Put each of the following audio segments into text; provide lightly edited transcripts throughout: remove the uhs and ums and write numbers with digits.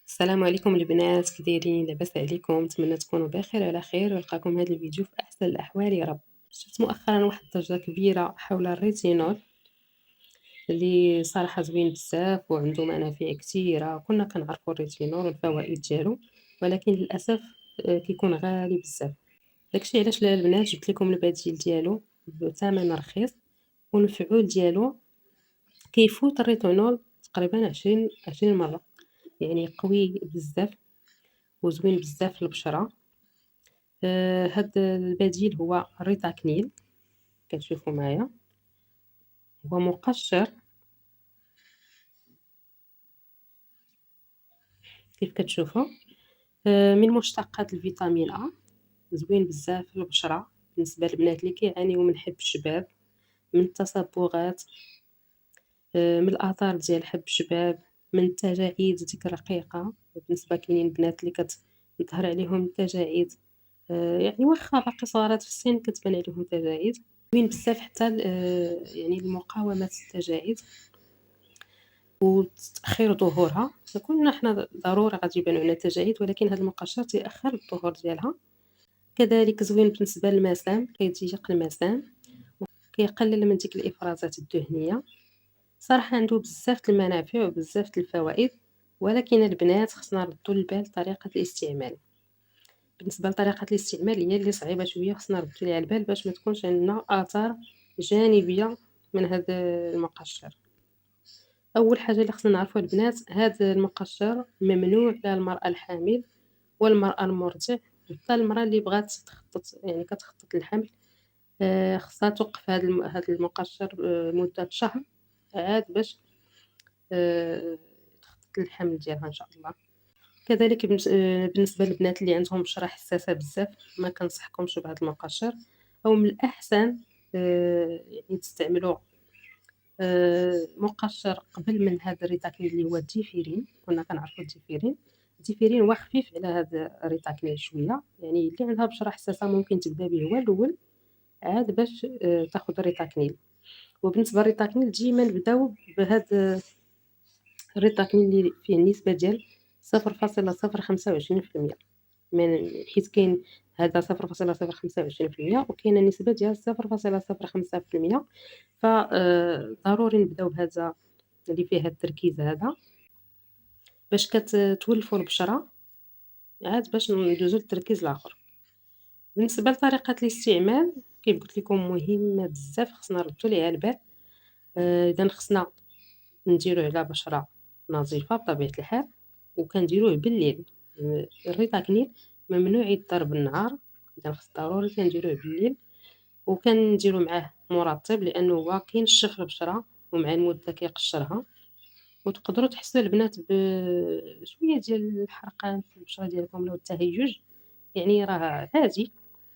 السلام عليكم البنات، كي دايرين؟ لاباس عليكم؟ نتمنى تكونوا بخير وعلى خير ونلقاكم هذا الفيديو في احسن الاحوال يا رب. شفت مؤخرا واحد الضجه كبيره حول الريتينول اللي صراحه زوين بزاف وعنده منافع كثيره. كنا كنعرفوا الريتينول والفوائد ديالو، ولكن للاسف كيكون غالي بزاف. داكشي علاش البنات جبت لكم البديل ديالو بثمن رخيص، والمفعول ديالو كيفوت الريتينول تقريبا 20 مره. يعني قوي بزاف وزوين بزاف للبشرة. هاد البديل هو الريتاكنيل. كتشوفوا معايا هو مقشر كيف كتشوفوا، من مشتقات الفيتامين A. زوين بزاف للبشرة بالنسبة للبنات اللي كيعانيو من حب الشباب، من التصبغات، من الآثار ديال حب الشباب، من التجاعيد ديك الرقيقة. بالنسبة كاينين بنات اللي كتظهر عليهم التجاعيد، يعني واخا باقي صغارات في السن كتبان عليهم تجاعيد. زوين بزاف حتى يعني لمقاومة التجاعيد وتأخير ظهورها. فكنا حنا ضروري غادي يبانو علينا التجاعيد، ولكن هذا المقشر تيأخر الظهور ديالها. كذلك زوين بالنسبة للمسام، كيضيق المسام وكيقلل من ديك الإفرازات الدهنية. صراحة عنده بزاف د المنافع وبزاف د الفوائد، ولكن البنات خصنا نردو البال طريقة الاستعمال. بالنسبة لطريقة الاستعمال هي اللي صعيبة شوية، خصنا نردو ليها البال باش ما تكونش عندنا آثار جانبية من هذا المقشر. أول حاجة اللي خصنا نعرفوها البنات، هذا المقشر ممنوع للمرأة الحامل والمرأة المرضع، حتى المرأة اللي بغات تخطط، يعني كتخطط للحمل. خصها توقف هذا المقشر مدة شهر عاد باش تخطط للحمل ديالها إن شاء الله. كذلك بالنسبة للبنات اللي عندهم بشرة حساسة بزاف، ما كنصحكمش بهذا المقشر، أو من الأحسن يعني تستعملوا مقشر قبل من هذا الريتاكنيل اللي هو الديفيرين. كنا كنعرفوا الديفيرين هو خفيف على هذا الريتاكنيل شويه، يعني اللي عندها بشره حساسه ممكن تبدا به هو الاول عاد باش تاخذ الريتاكنيل. وبالنسبه للريتاكنيل ديما نبداو بهذا الريتاكنيل اللي فيه النسبه ديال 0.025%، من حيت كاين هذا 0.025% وكاينه النسبه ديال 0.05%. فضروري نبداو بهذا اللي فيه هاد التركيز هذا باش كتولفوا البشرة عاد باش ندوزو للتركيز الآخر. بالنسبة لطريقة الاستعمال كيف قلت لكم مهمة بزاف، خصنا نردو ليها البال. إذا خصنا نديروه على بشرة نظيفة بطبيعة الحال، وكنديروه بالليل. الريتاكنيل ممنوع يضر بالنهار، إذا خص ضروري كنديروه بالليل، وكنديرو معاه مرطب لأنه هو كينشف البشرة ومع المدة كيقشرها. وتقدروا تحسوا البنات بشويه ديال الحرقان في البشره ديالكم ولا التهيج، يعني راه عادي.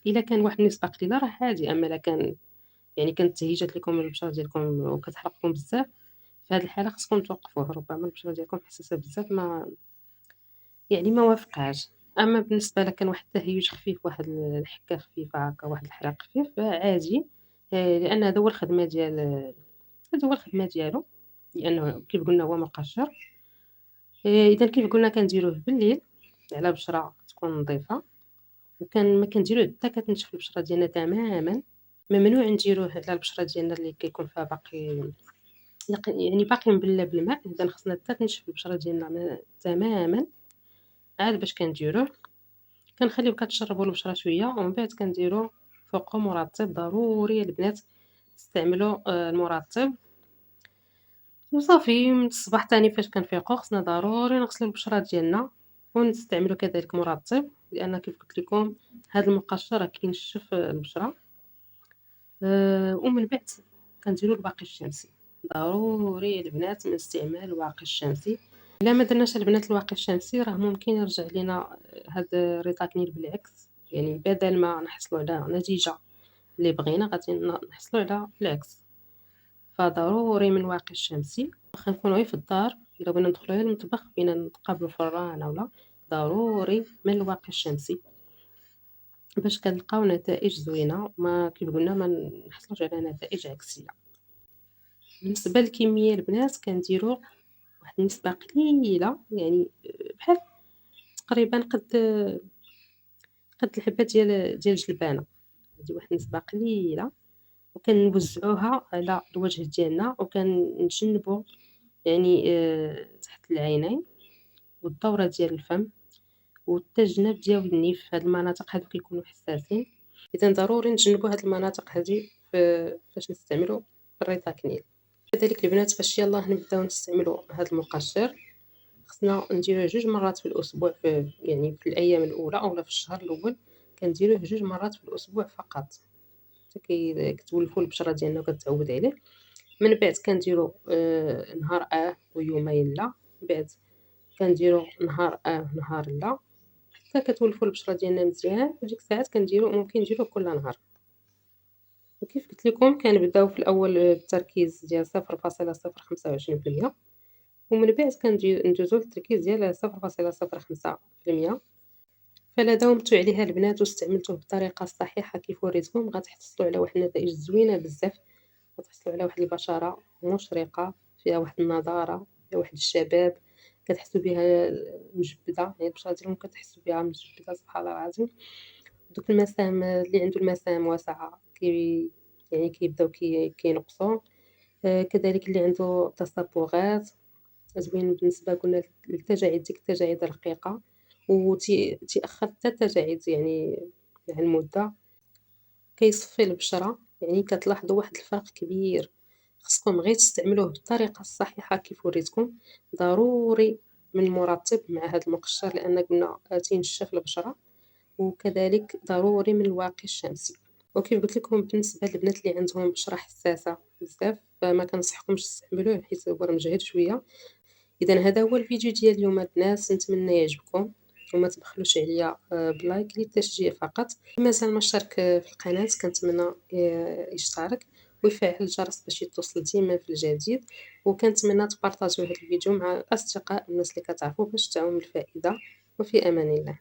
الا كان واحد النسبه قليله راه عادي، اما الا كان يعني كانت تهيجات لكم البشره ديالكم وكتحرقكم بزاف، في هذه الحاله خصكم توقفوه. ربما البشره ديالكم حساسه بزاف ما وافقهاش. اما بالنسبه لك كان واحد التهيج خفيف، واحد الحكه خفيفه هكا، واحد الحرق خفيف، عادي. لان هذا هو الخدمه ديال هذا هو الخدمه ديالو، لانه كيف قلنا هو مقشر. إذا كيف قلنا كنديروه بالليل على بشرة تكون نظيفة، ما كنديروه حتى كتنشف البشرة ديالنا تماما. ممنوع نديروه على البشرة ديالنا اللي كيكون فيها باقي يعني باقي مبلى بالماء. إذا خصنا حتى تنشف البشرة ديالنا تماما عاد باش كنديروه. كنخليو كتشربوا البشرة شوية ومن بعد كنديرو فوقو مرطب. ضروري البنات تستعملوا المرطب. وصافي من الصباح تاني فاش كنفيقو خصنا ضروري نغسلو البشرة ديالنا ونستعملو كذلك مرطب، لان كيف قلت لكم هذا المقشر راه كينشف البشرة. ومن بعد كنديرو الواقي الشمسي. ضروري البنات من استعمال الواقي الشمسي. الا ما درناش البنات الواقي الشمسي راه ممكن يرجع لينا هذا الريتاكنيل بالعكس، يعني بدل ما نحصلوا على نتيجة اللي بغينا غادي نحصلوا على العكس. فضروري من واقي الشمسي. واخا نكونوا غير في الدار، الا بغينا ندخلوا غير للمطبخ بينا نتقابلوا في الرانه ولا، ضروري من الواقي الشمسي باش كنلقاو نتائج زوينه. ما كيف قلنا ما نحصلوش على نتائج عكسيه. بالنسبه للكميه البنات كنديروا واحد النسبة قليلة يعني بحال تقريبًا قد الحبّة ديال الجلبانة، هادي واحد النسبة قليلة، وكنوزعوها على الوجه ديالنا، وكنجنبوا يعني تحت العينين والدورة ديال الفم وحتى الجناب ديال النيف، هاد المناطق هادو كيكونوا حساسين، إذا ضروري نتجنبوا هاد المناطق هادي فاش نستعملوا الريتاكنيل. كذلك البنات فاش يلاه نبداو نستعملوا هاد المقشر، خصنا نديروه 2 مرات في الأسبوع يعني في الأيام الأولى أولا في الشهر الأول كنديروه 2 مرات في الأسبوع فقط، حتى كتولفوا البشرة ديالنا وكتعود عليه. من بعد كنديرو نهار ويومين لا، من بعد كنديرو نهار ونهار لا، حتى كتولفوا البشرة ديالنا مزيان، وديك الساعات ممكن نديروه كل نهار. وكيف قلت لكم كنبداو في الأول بالتركيز ديال 0.025%، ومن بعد ندوزو للتركيز ديال 0.05%. فلا داومتوا عليها البنات واستعملتوه بالطريقة الصحيحة كيف وريتكم غتحصلوا على واحد النتائج زوينة بزاف، غتحصلوا على واحد البشرة مشرقة فيها واحد النضارة، فيها واحد الشباب، كتحسوا بها مجبدة، يعني البشرة ديالهم كتحسوا بها مجبدة سبحان الله العظيم. دوك المسام اللي عنده المسام واسعة يعني كيبداو كينقصوا، كذلك اللي عنده تصبغات زوين بالنسبة قلنا للتجاعيد، ديك التجاعيد الرقيقة تيأخر حتى التجاعيد يعني مع المدة، كيصفي البشرة، يعني كتلاحظوا واحد الفرق كبير. خصكم غير تستعملوه بالطريقة الصحيحة كيف وريتكم، ضروري من مرطب مع هاد المقشر لأن قلنا تينشف البشرة، وكذلك ضروري من الواقي الشمسي. وكيف قلت لكم بالنسبة للبنات اللي عندهم بشرة حساسة بزاف فما كنصحكمش تستعملوه حيت هو راه مجهد شوية. إذا هذا هو الفيديو ديال اليوم البنات، نتمنى يعجبكم وما تبخلوش عليا بلايك للتشجيع فقط. مازال ما اشترك في القناة كنتمنى يشترك ويفعل الجرس باش يتوصل ديما في الجديد، وكنتمنى تبارطاجيو هذا الفيديو مع الأصدقاء الناس اللي كتعرفوا باش تعم الفائدة، وفي أمان الله.